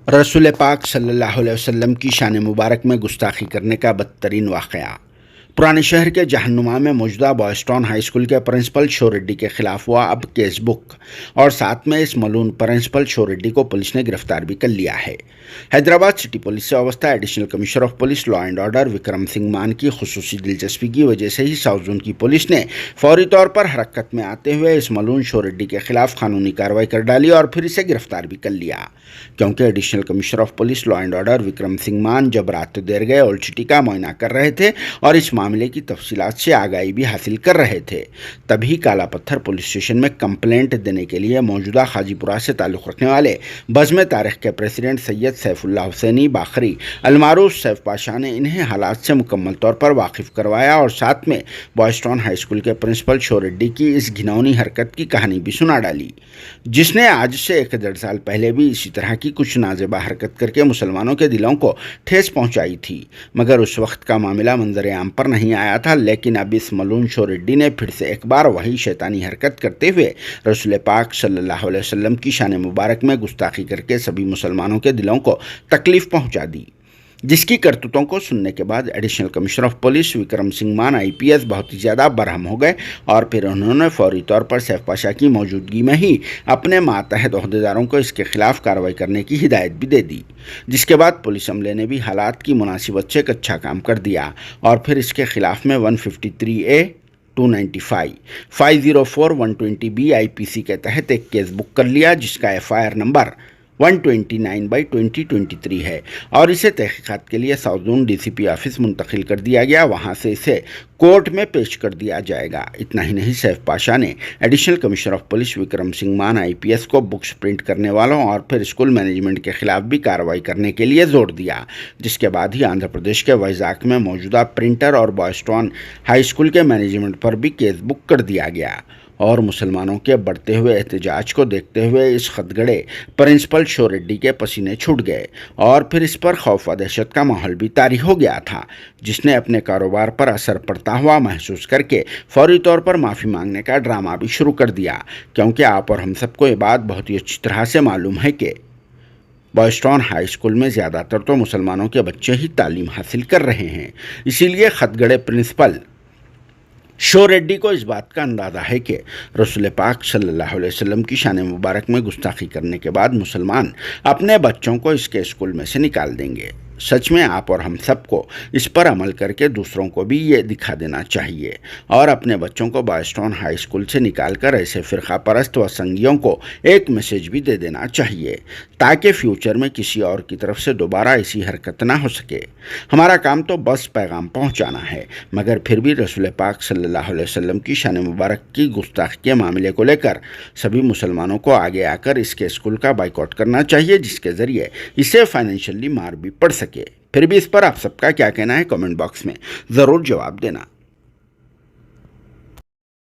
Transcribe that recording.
रसूल पाक सल्लल्लाहु अलैहि वसल्लम की शान मुबारक में गुस्ताखी करने का बदतरीन वाक़या। पुराने शहर के जहन्नुमा में मौजूदा बॉयस्टॉन हाई स्कूल के प्रिंसिपल शो रेड्डी के खिलाफ हुआ अब केस बुक, और साथ में इस मलून प्रिंसिपल शो रेड्डी को पुलिस ने गिरफ्तार भी कर लिया है। हैदराबाद सिटी पुलिस से वाबस्ता additional commissioner of police law and order Vikram Singh Maan की खुसूसी दिलचस्पी की वजह से ही साउथ जोन की पुलिस ने फौरी तौर पर हरकत में आते हुए इस मलून शो रेड्डी के खिलाफ कानूनी कार्रवाई कर डाली और फिर इसे गिरफ्तार भी कर लिया। क्योंकि additional commissioner of police law and order Vikram Singh मान जब रात देर गए ओल्ड सिटी का मुआयना कर रहे थे और इस मामले की तफसीलात से आगाही भी हासिल कर रहे थे, तभी काला पत्थर पुलिस स्टेशन में कंप्लेंट देने के लिए मौजूदा खाजीपुरा से ताल्लुक़ रखने वाले बज़्म तारिख के प्रेसिडेंट सैयद सैफुल्लाह हुसैनी बाखरी अलमारूफ सैफ पाशा ने इन्हें हालात से मुकम्मल तौर पर वाकिफ़ करवाया और साथ में बॉयस्टॉन हाई स्कूल के प्रिंसिपल शो रेड्डी की इस घिनौनी हरकत की कहानी भी सुना डाली, जिसने आज से 1-1.5 साल पहले भी इसी तरह की कुछ नाजेबा हरकत करके मुसलमानों के दिलों को ठेस पहुंचाई थी। मगर उस वक्त का मामला मंजर आम पर नहीं आया था, लेकिन अब इस मलून शो रेड्डी ने फिर से एक बार वही शैतानी हरकत करते हुए रसूल पाक सल्लल्लाहु अलैहि वसल्लम की शान मुबारक में गुस्ताखी करके सभी मुसलमानों के दिलों को तकलीफ पहुंचा दी, जिसकी करतूतों को सुनने के बाद additional commissioner of police Vikram Singh मान IPS बहुत ही ज़्यादा बरहम हो गए और फिर उन्होंने फौरी तौर पर सैफ पाशा की मौजूदगी में ही अपने मातहत ओहदेदारों को इसके खिलाफ कार्रवाई करने की हिदायत भी दे दी, जिसके बाद पुलिस अमले ने भी हालात की मुनासिबत से एक अच्छा काम कर दिया और फिर इसके खिलाफ में 153A 295 504 120B IPC के तहत एक केस बुक कर लिया, जिसका FIR नंबर 129/2023 है और इसे तहकीकात के लिए साउथ जोन DCP ऑफिस मुंतकिल कर दिया गया। वहां से इसे कोर्ट में पेश कर दिया जाएगा। इतना ही नहीं, सैफ पाशा ने additional commissioner of police Vikram Singh मान IPS को बुक्स प्रिंट करने वालों और फिर स्कूल मैनेजमेंट के खिलाफ भी कार्रवाई करने के लिए जोर दिया, जिसके बाद ही आंध्र प्रदेश के वैजाग में मौजूदा प्रिंटर और बॉयस्टॉन हाई स्कूल के मैनेजमेंट पर भी केस बुक कर दिया गया। और मुसलमानों के बढ़ते हुए एहतजाज को देखते हुए इस खतगड़े प्रिंसिपल शो रेड्डी के पसीने छूट गए और फिर इस पर खौफ व दहशत का माहौल भी तारी हो गया था, जिसने अपने कारोबार पर असर पड़ता हुआ महसूस करके फौरी तौर पर माफ़ी मांगने का ड्रामा भी शुरू कर दिया। क्योंकि आप और हम सबको ये बात बहुत ही अच्छी तरह से मालूम है कि बॉयस्टॉन हाई स्कूल में ज़्यादातर तो मुसलमानों के बच्चे ही तालीम हासिल कर रहे हैं। इसीलिए खतगड़े प्रिंसिपल शो रेड्डी को इस बात का अंदाज़ा है कि रसूल पाक सल्लल्लाहु अलैहि वसल्लम की शान मुबारक में गुस्ताखी करने के बाद मुसलमान अपने बच्चों को इसके स्कूल में से निकाल देंगे। सच में आप और हम सबको इस पर अमल करके दूसरों को भी ये दिखा देना चाहिए और अपने बच्चों को बॉयस्टॉन हाई स्कूल से निकालकर ऐसे फ़िरका परस्त व संगियों को एक मैसेज भी दे देना चाहिए, ताकि फ्यूचर में किसी और की तरफ से दोबारा ऐसी हरकत ना हो सके। हमारा काम तो बस पैगाम पहुंचाना है, मगर फिर भी रसूल पाक सल्लल्लाहु अलैहि वसल्लम की शान मुबारक की गुस्ताखी के मामले को लेकर सभी मुसलमानों को आगे आकर इसके स्कूल का बाइकआउट करना चाहिए, जिसके ज़रिए इसे फाइनेंशियली मार भी पड़ सके। फिर भी इस पर आप सबका क्या कहना है, कमेंट बॉक्स में ज़रूर जवाब देना।